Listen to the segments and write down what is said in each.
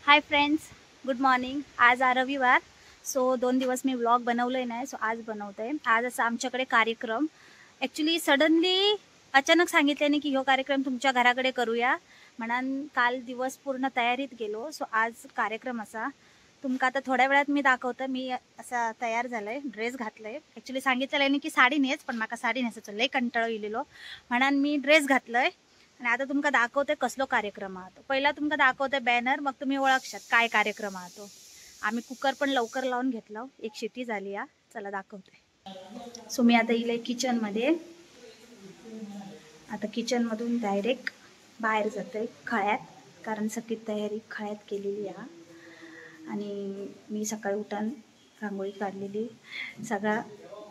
Hi friends, good morning. आज रविवार. So 2 दिवस मी व्लॉग बनवले नाही. सो आज बनवते. आज असा आमच्याकडे कार्यक्रम. ॲक्च्युली सडनली अचानक सांगितल्याने की ह्यो कार्यक्रम तुमच्या घराकडे करूया म्हणान काल दिवस पूर्ण तयारीत गेलो. सो आज कार्यक्रम असा तुमका आता थोड्या वेळात मी दाखवतं. मी असा तयार झालंय, ड्रेस घातलंय. ॲक्च्युली सांगितलेलं की साडी नेस, पण माका साडी नेसायचो लय कंटाळो येलेलो म्हणान मी ड्रेस घातलंय. आणि आता तुमका दाखवते कसलो कार्यक्रम आहे तो. पहिला तुमका दाखवते बॅनर, मग तुम्ही ओळखशात काय कार्यक्रम आहे तो. आम्ही कुकर पण लवकर लावून घेतला, एक शिटी झाली या. चला दाखवते. सो मी आता येईल किचनमध्ये. आता किचनमधून डायरेक्ट बाहेर जाते खळ्यात, कारण सगळी तयारी खळ्यात केलेली आहे. आणि मी सकाळी उठून रांगोळी काढलेली. सगळा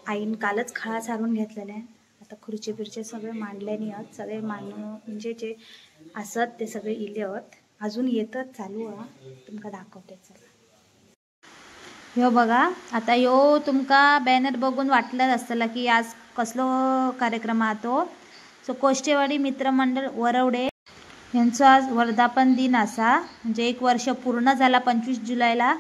आईन कालच खळा सारून घेतलेला आहे. आता खुर्ची बिर्चे सगळे मांडल्याने आहेत. सगळे मांडणं म्हणजे जे असत ते सगळे इले आहेत. अजून येतच चालू आहे. तुमका दाखवते. चला ह्यो बघा. आता ह्यो तुमका बॅनर बघून वाटलं असतं की आज कसलो कार्यक्रम आहे तो. सो कोष्टेवाडी मित्रमंडळ वरवडे यांचा आज वर्धापन दिन असा. म्हणजे 1 वर्ष पूर्ण झाला 25 जुलैला.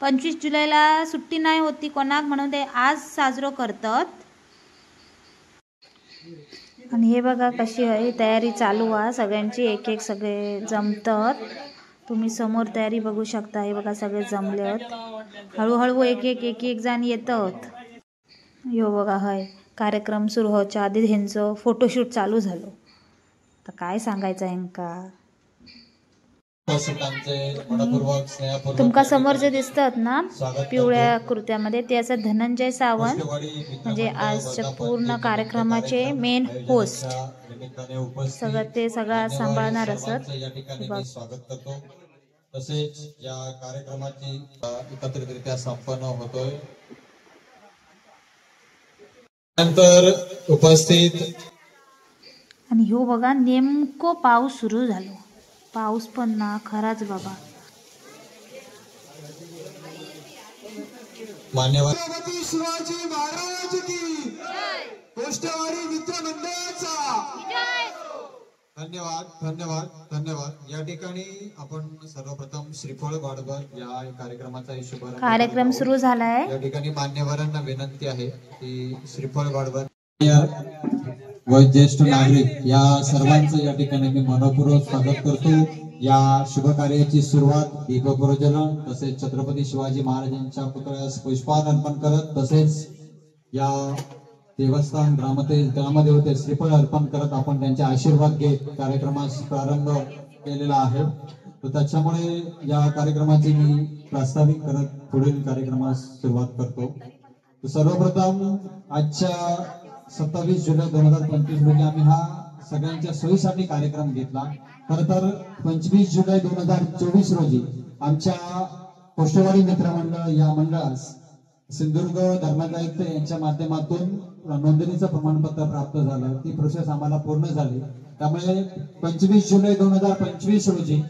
25 जुलैला सुट्टी नाही होती कोणाक, म्हणून ते आज साजरो करतात. आणि हे बघा कशी आहे तयारी चालू आहे सगळ्यांची. एक एक सगळे जमतात. तुम्ही समोर तयारी बघू शकता. हे बघा सगळे जमले आहेत. हळूहळू एक एक जण येतात. यो बघा हाय कार्यक्रम सुरू व्हायच्या आधी ह्यांचं फोटोशूट चालू झालं. तर काय सांगायचं ह्यांका. तुमका समोर जे दिसतात ना पिवळ्या कुर्त्यामध्ये, ते असं धनंजय सावंत, म्हणजे आजच्या पूर्ण कार्यक्रमाचे मेन होस्ट. सगळं सांभाळणार असत. तसेच या कार्यक्रमाची एकत्रितरित्या संपन्न होतोय. नंतर उपस्थित आणि ह्यो बघा नेमको पाऊस सुरू झालो. पाऊस पण ना खराच बाबा. मान्यवर शिवाजी महाराज की कोष्टेवाडी मित्र मंडळाचा धन्यवाद धन्यवाद धन्यवाद. या ठिकाणी आपण सर्वप्रथम श्रीफळ वाढवत या कार्यक्रमाचा शुभारंभ. कार्यक्रम सुरू झालाय. या ठिकाणी मान्यवरांना विनंती आहे की श्रीफळ वाढवत व ज्येष्ठ नागरिक या सर्वांचं या ठिकाणी मी मनपूर्वक स्वागत करतो. या शुभ कार्याची सुरुवात दीपप्रज्वलन तसेच छत्रपती शिवाजी महाराजांच्या पुतळ्यास पुष्पहार अर्पण करत, तसेच या देवस्थान ग्रामदेवते श्रीफळ अर्पण करत आपण त्यांचे आशीर्वाद घेत कार्यक्रमास प्रारंभ केलेला आहे. तर त्याच्यामुळे या कार्यक्रमाची मी प्रास्ताविक करत पुढील कार्यक्रमास सुरुवात करतो. तर सर्वप्रथम आजच्या 27 जुलै 2025 रोजी आम्ही हा सगळ्यांच्या सोयीसाठी कार्यक्रम घेतला. खर तर 25 जुलै 2024 रोजी आमच्या कोष्टेवाडी मित्रमंडळ या मंडळास सिंधुदुर्ग धर्मादायुक्त यांच्या माध्यमातून नोंदणीचं प्रमाणपत्र प्राप्त झालं. ती प्रोसेस आम्हाला पूर्ण झाली. त्यामुळे 25 जुलै 2025 रोजी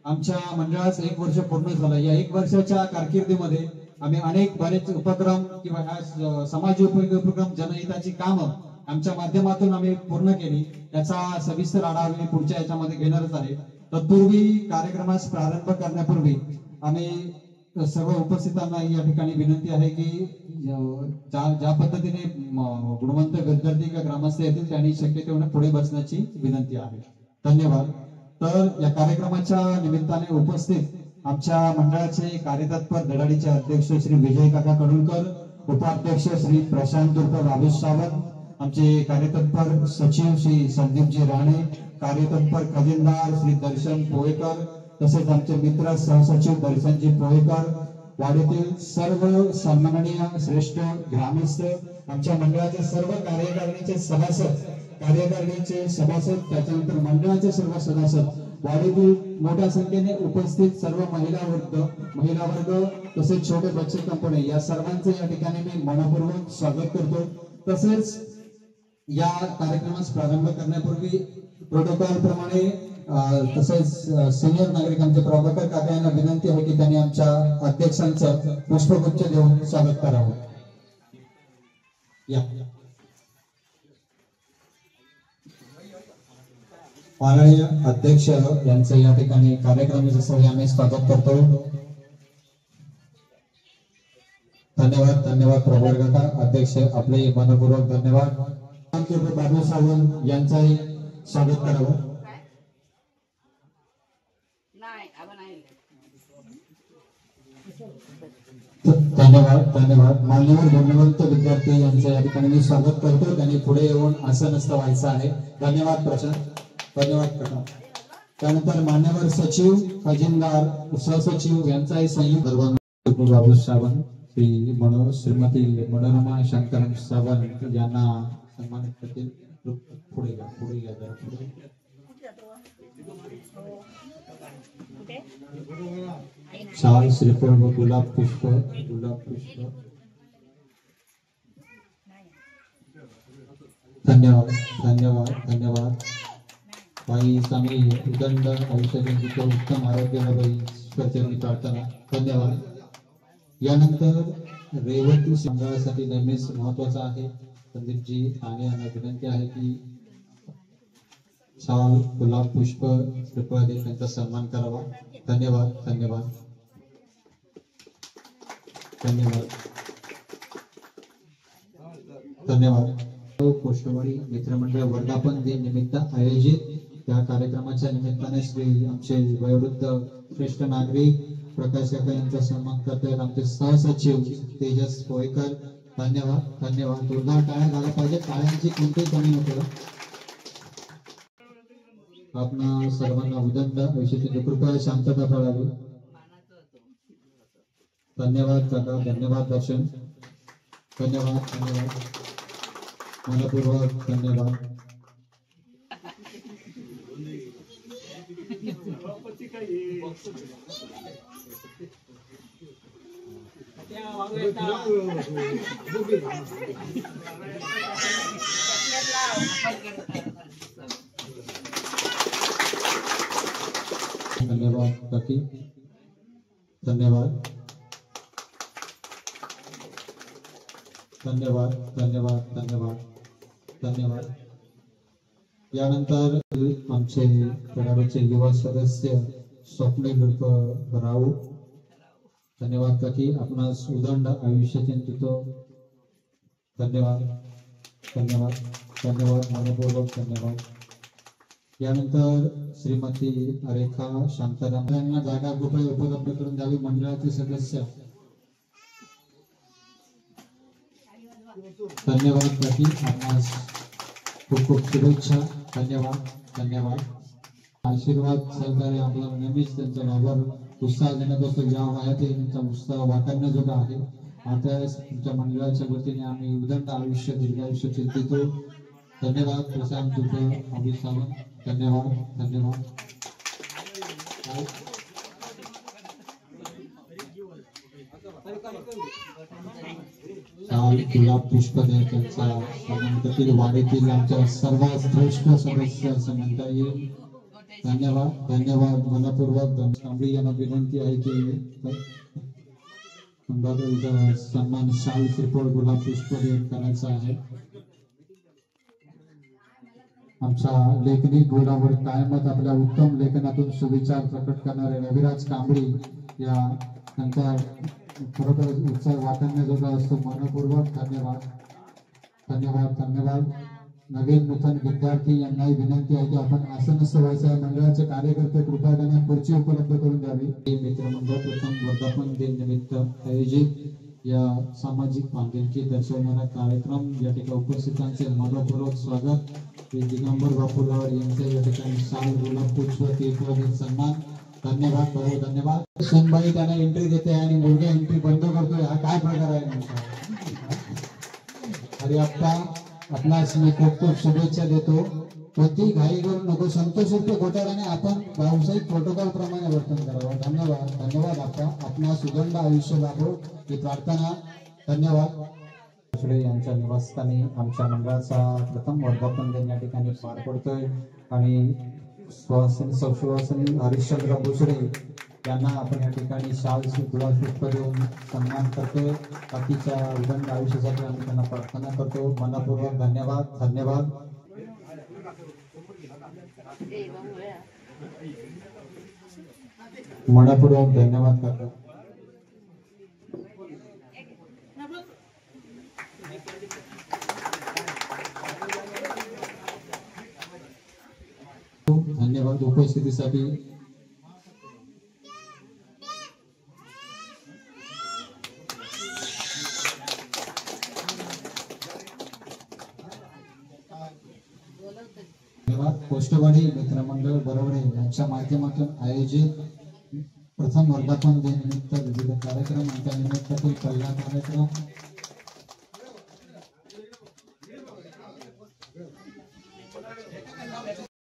आमच्या मंडळास 1 वर्ष पूर्ण झालं. या 1 वर्षाच्या कारकिर्दीमध्ये आम्ही बरेच उपक्रम किंवा ह्या समाज उपयोगी उपक्रम, जनहिताची कामं आमच्या माध्यमातून आम्ही पूर्ण केली. याचा सविस्तर आढावा मी पुढच्या याच्यामध्ये घेणारच आहे. तत्पूर्वी कार्यक्रमास प्रारंभ करण्यापूर्वी आम्ही सर्व उपस्थितांना या ठिकाणी विनंती आहे की ज्या पद्धतीने गुणवंत विद्यार्थी किंवा ग्रामस्थ येतील त्यांनी शक्य तेवढं पुढे बसण्याची विनंती आहे. धन्यवाद. तर या कार्यक्रमाच्या निमित्ताने उपस्थित आमच्या मंडळाचे कार्यतत्पर धडाडीचे अध्यक्ष श्री विजय काका कडुलकर, उपाध्यक्ष श्री प्रशांत उर्फ राजेश सावंत, आमचे कार्यतत्पर सचिव श्री संदीपजी राणे, कार्यतत्पर खजिनदार श्री दर्शन पोहेकर, तसेच आमचे मित्र सहसचिव दर्शनजी पोहेकर, वाडीतील सर्व सन्माननीय श्रेष्ठ ग्रामस्थ, आमच्या मंडळाचे सर्व कार्यकारिणीचे सभासद, त्याच्यानंतर मंडळाचे सर्व सदस्य, वाडीतील मोठ्या संख्येने उपस्थित सर्व महिला वर्ग तसेच छोटे बच्चे कंपनी या सर्वांचे या ठिकाणी मी मनपूर्वक स्वागत करतो. तसेच या कार्यक्रमास प्रारंभ करण्यापूर्वी प्रोटोकॉल प्रमाणे तसेच सिनियर नागरिकांचे प्रभाकर काका यांना विनंती आहे की त्यांनी आमच्या अध्यक्षांचं पुष्पगुच्छ देऊन स्वागत करावं. या माननीय अध्यक्ष यांचं या ठिकाणी कार्यक्रमाचं सगळ्यांनी स्वागत करतो. धन्यवाद धन्यवाद प्रभार काका अध्यक्ष आपले मनपूर्वक धन्यवाद. बाबू सावंत यांचंही स्वागत करावं. धन्यवाद धन्यवाद. मान्यवर गुणवंत विद्यार्थी यांचं या ठिकाणी मी स्वागत करतो. त्यांनी पुढे येऊन असं नसतं व्हायचं आहे. धन्यवाद प्रशांत धन्यवाद प्रकाश. त्यानंतर मान्यवर सचिव खजिनदार सहसचिव यांचाही संयुक्त बाबू सावंत श्रीमती मनोरमा शंकरम सावंत यांना सन्मानित करतील. पुढे घ्या पुढे घ्या जरा पुढे. शाल श्रीफळ व गुलाब पुष्प धन्यवाद धन्यवाद धन्यवाद. बाई चांगली उदंड आयुष्याचे उत्तम आरोग्य ईश्वरचरणी प्रार्थना. धन्यवाद. यानंतर रेवती संघासाठी नेहमीच महत्वाचा आहे संदीपजी आणि विनंती आहे की शाल गुलाब पुष्प श्रीफळ देऊन त्यांचा सन्मान करावा. धन्यवाद धन्यवाद धन्यवाद धन्यवाद. कोष्टवाडी मित्रमंडळ वर्धापन दिन निमित्त आयोजित या कार्यक्रमाच्या निमित्ताने श्री आमचे वयोवृद्ध श्रेष्ठ नागरिक प्रकाश काका यांचा सन्मान करतायत आमचे सहसचिव तेजस पोयकर. धन्यवाद धन्यवाद. जोरदार टाळ्या झाल्या पाहिजे. टाळ्यांची कोणतीही कमी नको. आपणा सर्वांना उदंड आयुष्याची कृपया शांतता पाळावी. धन्यवाद काका धन्यवाद दर्शन धन्यवाद धन्यवाद मनपूर्वक धन्यवाद. धन्यवाद काकी धन्यवाद धन्यवाद धन्यवाद धन्यवाद धन्यवाद. यानंतर आमचे खेळाडूचे युवा सदस्य स्वप्नील राऊ. धन्यवाद काकी आपणास उदंड आयुष्याचे तुतो. धन्यवाद धन्यवाद धन्यवाद मनपूर्वक धन्यवाद. यानंतर श्रीमती रेखा शांताराम यांना जागा कृपया उपलब्ध करून द्यावी. मंडळाचे सदस्य धन्यवाद काकी आपणास खूप खूप शुभेच्छा. धन्यवाद धन्यवाद. आशीर्वाद सहकार्य आपल्याला नेहमीच त्यांचा वावर उत्साह देण्यात असतो. या वयात त्यांचा उत्साह वाटाळण्याजोगा आहे. आता तुमच्या मंडळाच्या वतीने आम्ही उदंड आयुष्य दीर्घ आयुष्य चिंतितो. धन्यवाद प्रशांत दुपे अभि सावंत. धन्यवाद धन्यवाद. शाल गुलाब पुष्प त्यांचा सन्मानातील वाडीतील आमच्या सर्वात श्रेष्ठ सदस्य असं म्हणता येईल. धन्यवाद धन्यवाद मनपूर्वक. कांबळी यांना विनंती आहे की सन्मान शाल श्रीफळ गुलाब पुष्प देऊन करायचा आहे. आमच्या लेखनी गुणावर कायमच आपल्या उत्तम लेखनातून सुविचार प्रकट करणारे रविराज कांबळी या त्यांचा खरोखर उत्साह वाटाळण्याजोगा असतो. मनपूर्वक धन्यवाद धन्यवाद धन्यवाद. नवीन नूतन विद्यार्थी यांनाही विनंती आहे की आपण आसन व्हायचं. मंडळाचे कार्यकर्ते कृपया त्यांना खुर्ची उपलब्ध करून द्यावी. मित्रमंडळ प्रथम वर्धापन दिन निमित्त आयोजित या सामाजिक बांधिलकी दर्शवणारा कार्यक्रम या ठिकाणी उपस्थितांचे मनपूर्वक स्वागत. दिगंबर बापूराव यांचे या ठिकाणी शाल गुलाब पुष्प तीर्थवादी सन्मान. धन्यवाद बरोबर धन्यवाद. सोनबाई त्यांना एंट्री देते आणि मुलगा एंट्री बंद करतोय. हा काय प्रकार आहे? अरे आप्पा आपणास मी खूप खूप शुभेच्छा देतो. कोणती घाई करू नको. संतोष घोटाळ्याने आपण व्यावसायिक प्रोटोकॉल प्रमाणे वर्तन करावं. धन्यवाद धन्यवाद आप्पा. आपणास सुगंध आयुष्य लाभो ही प्रार्थना. धन्यवाद. यांच्या निवासस्थानी आमच्या मंडळाचा प्रथम वर्धापन दिन या ठिकाणी पार पडतोय आणि सुवासिनी हरिश्चंद्र भोसरे यांना आपण या ठिकाणी शाल गुलाब पुष्प देऊन सन्मान करतोय. बाकीच्या उदंड आयुष्यासाठी आम्ही त्यांना प्रार्थना करतो. मनपूर्वक धन्यवाद धन्यवाद. मनपूर्वक धन्यवाद काका. धन्यवाद उपस्थितीसाठी. पोस्टवाडी मित्रमंडळ बरोबरे यांच्या माध्यमातून आयोजित प्रथम वर्धापन दिनानिमित्त विविध कार्यक्रम आणि त्या निमित्तातील पहिला कार्यक्रम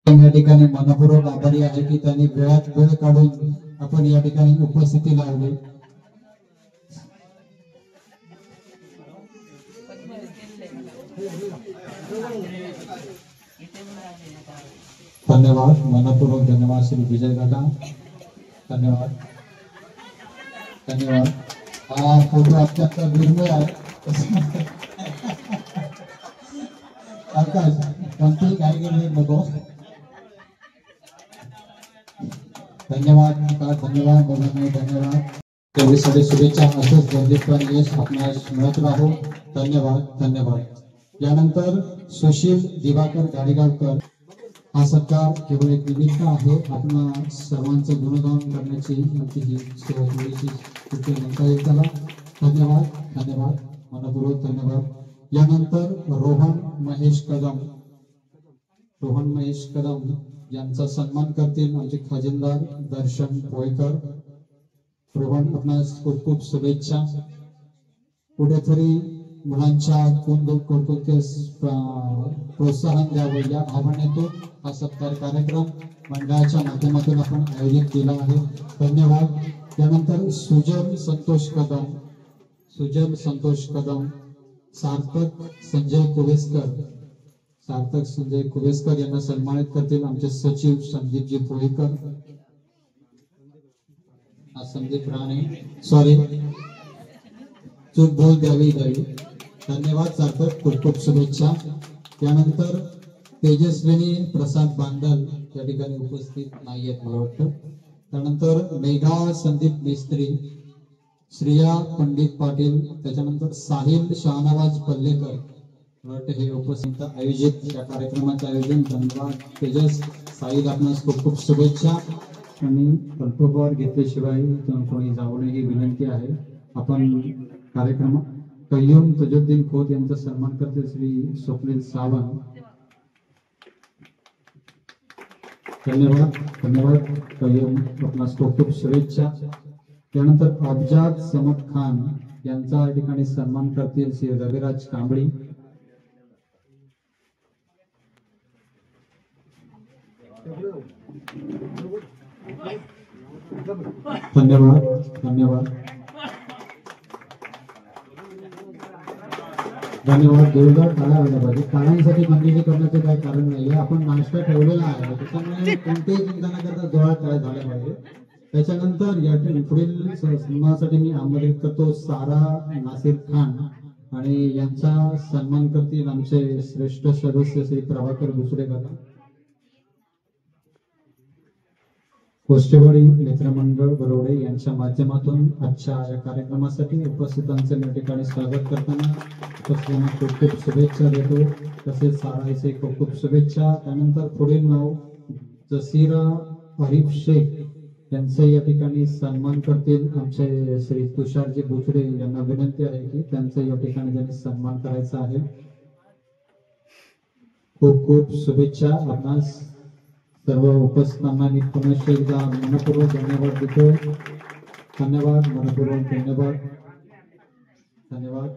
या ठिकाणी मनपूर्वक आभारी आहे की त्यांनी वेळात वेळ काढून आपण या ठिकाणी उपस्थिती लावली. धन्यवाद मनपूर्वक धन्यवाद श्री विजय दादा. धन्यवाद धन्यवाद. हा फोटो अत्यंत दुर्मिळ आहे. आकाश कोणतीही काही गेली नको. धन्यवाद धन्यवाद बोलणे धन्यवाद. तेवढीसाठी शुभेच्छा. असंच गर्दीत यश आपणास मिळत राहू. धन्यवाद धन्यवाद. यानंतर सुशील दिवाकर गाडीगावकर. हा सत्कार केवळ एक निमित्त आहे. आपण सर्वांचं गुणगान करण्याची आमची ही थोडीशी म्हणता येईल त्याला. धन्यवाद धन्यवाद मनपूर्वक धन्यवाद. यानंतर रोहन महेश कदम यांचा सन्मान करतील आमचे खजिनदार दर्शन पोयकर. रोहन आपणास खूप खूप शुभेच्छा. कुठेतरी मुलांच्या कौतुकास प्रोत्साहन द्यावं या भावनेतून हा सत्कार कार्यक्रम मंडळाच्या माध्यमातून आपण आयोजित केला आहे. धन्यवाद. त्यानंतर सुजल संतोष कदम सार्थक संजय कुवेसकर यांना सन्मानित करतील आमचे सचिव संदीपजी पोळेकर. संदीप राणे सॉरी चूक बोल द्यावी. धन्यवाद सार्थक खूप खूप शुभेच्छा. त्यानंतर तेजस्विनी प्रसाद बांदल या ठिकाणी उपस्थित नाही आहेत मला वाटतं. त्यानंतर मेघा संदीप मिस्त्री, श्रिया पंडित पाटील, त्याच्यानंतर साहिल शाहनवाज पल्लेकर हे उपस्थित आयोजित या कार्यक्रमाचे आयोजन. धन्यवाद तेजस. साहिल आपणास खूप खूप शुभेच्छा. आणि अल्पभार घेतल्याशिवाय कोणी जाऊ नये ही विनंती आहे. आपण कार्यक्रम कय्यूम तजुद्दीन खोत यांचा सन्मान करते श्री स्वप्नील सावंत. धन्यवाद धन्यवाद कय्यूम आपणास खूप खूप शुभेच्छा. त्यानंतर अफजाद समद खान यांचा या ठिकाणी सन्मान करतील श्री रविराज कांबळी. धन्यवाद धन्यवाद धन्यवाद. जोरदार टाळ्या वाजल्या पाहिजे. टाळ्यांसाठी मंजुरी करण्याचं काही कारण नाहीये. आपण नाश्ता ठेवलेला आहे त्याच्यामुळे कोणतेही चिंता न करता जोरात टाळ्या झाल्या पाहिजे. त्याच्यानंतर या पुढील सन्मानासाठी मी आमंत्रित करतो सारा नासिर खान आणि यांचा सन्मान करतील आमचे श्रेष्ठ सदस्य श्री प्रभाकर दुसरेकर. गोष्टीवाडी मित्रमंडळ बरोबरे यांच्या माध्यमातून आजच्या या कार्यक्रमासाठी उपस्थितांचे या ठिकाणी स्वागत करताना उपस्थितांना खूप खूप शुभेच्छा देतो. तसेच साराईचे खूप खूप शुभेच्छा. त्यानंतर पुढील नाव जसीरा हरीफ शेख यांचे या ठिकाणी सन्मान करतील आमचे श्री तुषारजी बुचडे. यांना विनंती आहे की त्यांचा या ठिकाणी त्यांनी सन्मान करायचा आहे. खूप खूप शुभेच्छा आपणास सर्व उपस्थितांना मी पुनश्च एकदा मनपूर्वक धन्यवाद देतो. धन्यवाद मनपूर्वक धन्यवाद धन्यवाद.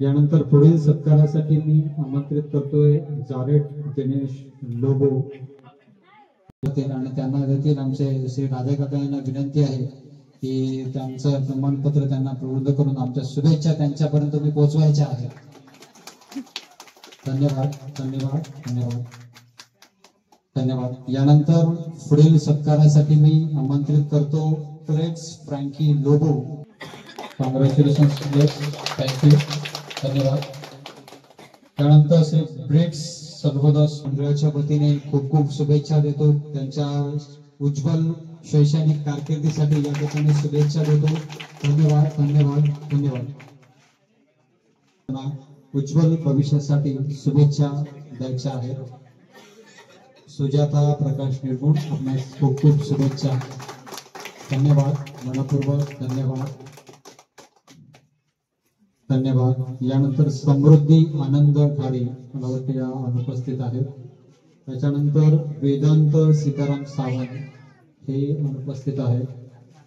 यानंतर पुढील सत्कारासाठी मी आमंत्रित करतोय जारेट दिनेश लोबो आणि त्यांना देतील आमचे श्री राजा काका यांना विनंती आहे की त्यांचं प्रमाणपत्र त्यांना प्रवृत्त करून आमच्या शुभेच्छा त्यांच्यापर्यंत मी पोहोचवायच्या आहेत. धन्यवाद धन्यवाद धन्यवाद धन्यवाद. यानंतर पुढील सत्कारासाठी मी आमंत्रित करतो friends Frankie Lobo. Congratulations thank you धन्यवाद. त्यानंतर श्री ब्रेट्स सर्वदास मंडळाच्या वतीने खूप खूप शुभेच्छा देतो. त्यांच्या उज्ज्वल शैक्षणिक कारकिर्दीसाठी या ठिकाणी शुभेच्छा देतो. धन्यवाद धन्यवाद धन्यवाद. उज्ज्वल भविष्यासाठी शुभेच्छा द्यायच्या आहेत. सुजाता प्रकाश निर्गुण आपणास खूप खूप शुभेच्छा. धन्यवाद मनपूर्वक धन्यवाद धन्यवाद. यानंतर समृद्धी आनंद घाडे मला वाटतं या अनुपस्थित आहेत. त्याच्यानंतर वेदांत सीताराम सावंत हे अनुपस्थित आहेत.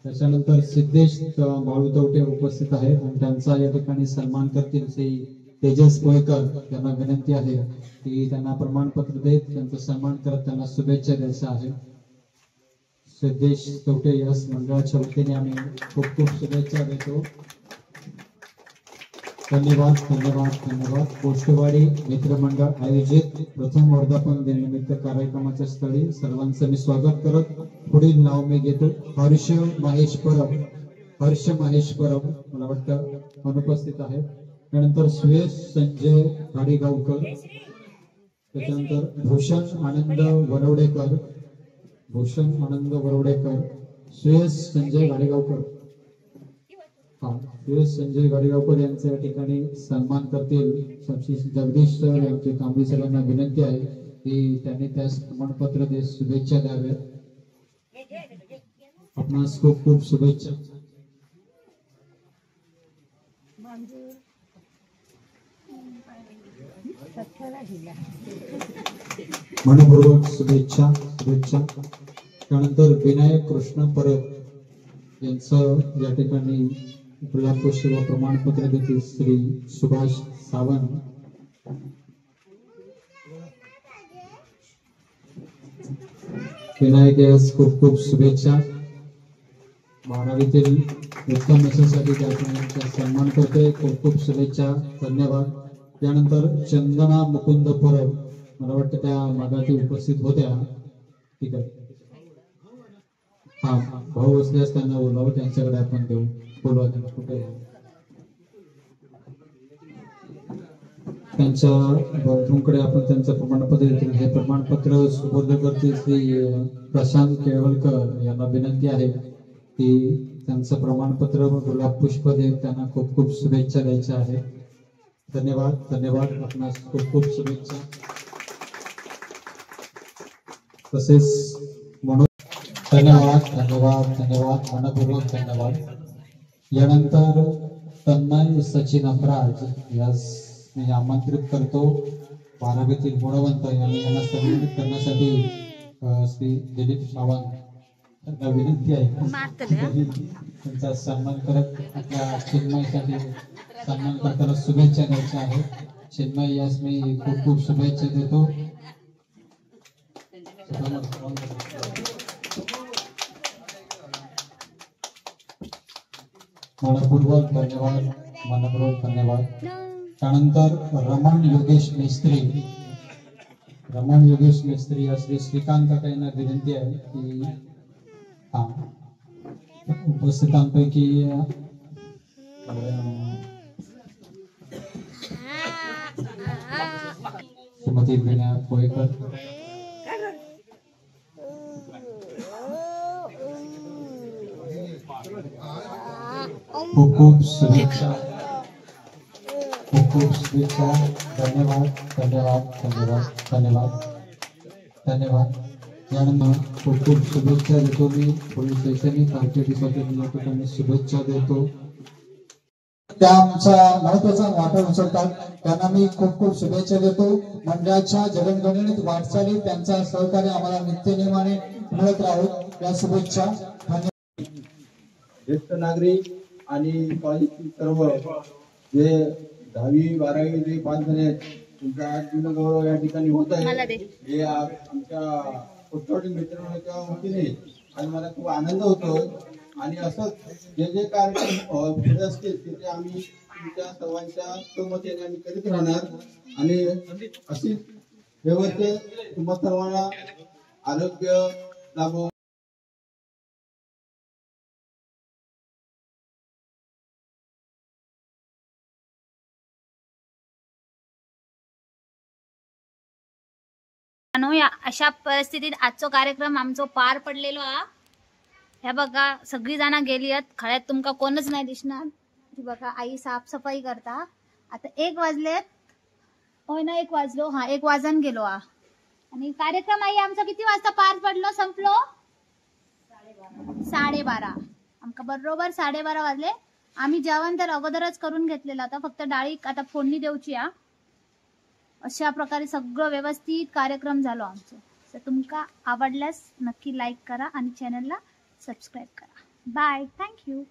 त्याच्यानंतर सिद्धेश बाळूतवटे उपस्थित आहेत आणि त्यांचा या ठिकाणी सन्मान करतील श्री तेजस कोळकर. त्यांना विनंती आहे की त्यांना प्रमाणपत्र देत त्यांचा सन्मान करत त्यांना शुभेच्छा द्यायच्या आहेत. सिद्धेश चौटे यास मंडळाच्या वतीने आम्ही खूप खूप शुभेच्छा देतो. धन्यवाद धन्यवाद धन्यवाद. गोष्टवाडी मित्रमंडळ आयोजित प्रथम वर्धापन दिनानिमित्त कार्यक्रमाच्या स्थळी सर्वांचं मी स्वागत करत पुढील नाव मी घेतो. हर्ष महेश परब मला वाटतं अनुपस्थित आहे. त्यानंतर सुयश संजय गाडीगावकर. त्याच्यानंतर भूषण आनंद वरवडेकर. सुयश संजय गाडीगावकर संजय गाडीगावकर यांचे या ठिकाणी सन्मान करतील जगदीश सर यांचे कांबळी सरांना विनंती आहे की त्यांनी त्यास प्रमाणपत्र देत शुभेच्छा द्याव्यात. आपणास खूप खूप शुभेच्छा. मनपूर्वक शुभेच्छा शुभेच्छा. त्यानंतर विनायक कृष्ण परब यांचं या ठिकाणी गुलाब पुष्प व प्रमाणपत्र देतील श्री सुभाष सावंत. विनायक यास खूप खूप शुभेच्छा. 12वीतील उत्तम यशासाठी त्या ठिकाणी सन्मान करते. खूप खूप शुभेच्छा धन्यवाद. त्यानंतर चंदना मुकुंद परब मला वाटतं त्या मागाती उपस्थित होत्या. ठीक आहे. हा भाऊ असल्यास त्यांना बोलावं त्यांच्याकडे आपण देऊ बोलवा त्यांना कुठे त्यांच्या बंधूंकडे आपण त्यांचं प्रमाणपत्र देतील. हे प्रमाणपत्र सुपूर्द करतील श्री प्रशांत केळवलकर यांना विनंती आहे की त्यांचं प्रमाणपत्र व गुलाब पुष्प देत त्यांना खूप खूप शुभेच्छा द्यायच्या आहेत. धन्यवाद धन्यवाद. आपणास खूप खूप शुभेच्छा. तसेच म्हणून धन्यवाद धन्यवाद धन्यवाद मनपूर्वक धन्यवाद. यानंतर तन्मय सचिन अपराज यास मी आमंत्रित करतो. 12वीतील गुणवंत यांना सन्मानित करण्यासाठी श्री दिलीप सावंत यांना विनंती आहे त्यांचा सन्मान करत आपल्या चिन्मयसाठी सन्मान करताना शुभेच्छा द्यायच्या आहेत. चिन्मय यास मी खूप खूप शुभेच्छा देतो. मनपूर्वक धन्यवाद. त्यानंतर रमण योगेश मिस्त्री या श्री श्रीकांत काका यांना विनंती आहे की उपस्थितांपैकी श्रीमती विनायक कोळेकर खूप खूप शुभेच्छा. धन्यवाद धन्यवाद धन्यवाद धन्यवाद धन्यवाद. यानंतर खूप खूप शुभेच्छा देतो मी. पुढील शैक्षणिक कारकिर्दीसाठी या ठिकाणी शुभेच्छा देतो. त्या आमचा महत्वाचा वाटा उचलतात त्यांना मी खूप खूप शुभेच्छा देतो. मंडळाच्या जडणघडणीत वाटचाली त्यांचा सहकार्य आम्हाला नित्यनेमाने मिळत राहूत या शुभेच्छा. ज्येष्ठ नागरिक आणि कॉलेजची सर्व जे 10वी 12वी जे पास झाले तुमचा आज गौरव या ठिकाणी होत आहे. हे आमच्या पुस्तकातील मित्रांच्या वतीने आणि मला खूप आनंद होतो. आणि असंच जे जे कार्यक्रम पुढे असतील तिथे आम्ही तुमच्या सर्वांच्या सहमतीने आम्ही करीत राहणार. आणि अशी व्यवस्थित तुम्हा सर्वांना आरोग्य लाभो. मित्रांनो, या अशा परिस्थितीत आजचा कार्यक्रम आमचो पार पडलेलो हा. ह्या बघा सगळी जण गेली आहेत खळ्यात, तुमका कोणच नाही दिसणार. बघा आई साफसफाई करता. आता 1 वाजलेत. होय ना, 1 वाजलो. हा 1 वाजन गेलो हा. आणि कार्यक्रम आई आमचा किती वाजता पार पडलो संपलो? 12:30. आमका बरोबर 12:30 वाजले. आम्ही जेवण तर अगोदरच करून घेतलेलं आता, फक्त डाळी आता फोडणी देऊची हा. अशा प्रकारे सगळं व्यवस्थित कार्यक्रम झालो आमचं. तर तुमका आवडल्यास नक्की लाईक करा आणि चॅनलला सबस्क्राईब करा. Bye, thank you.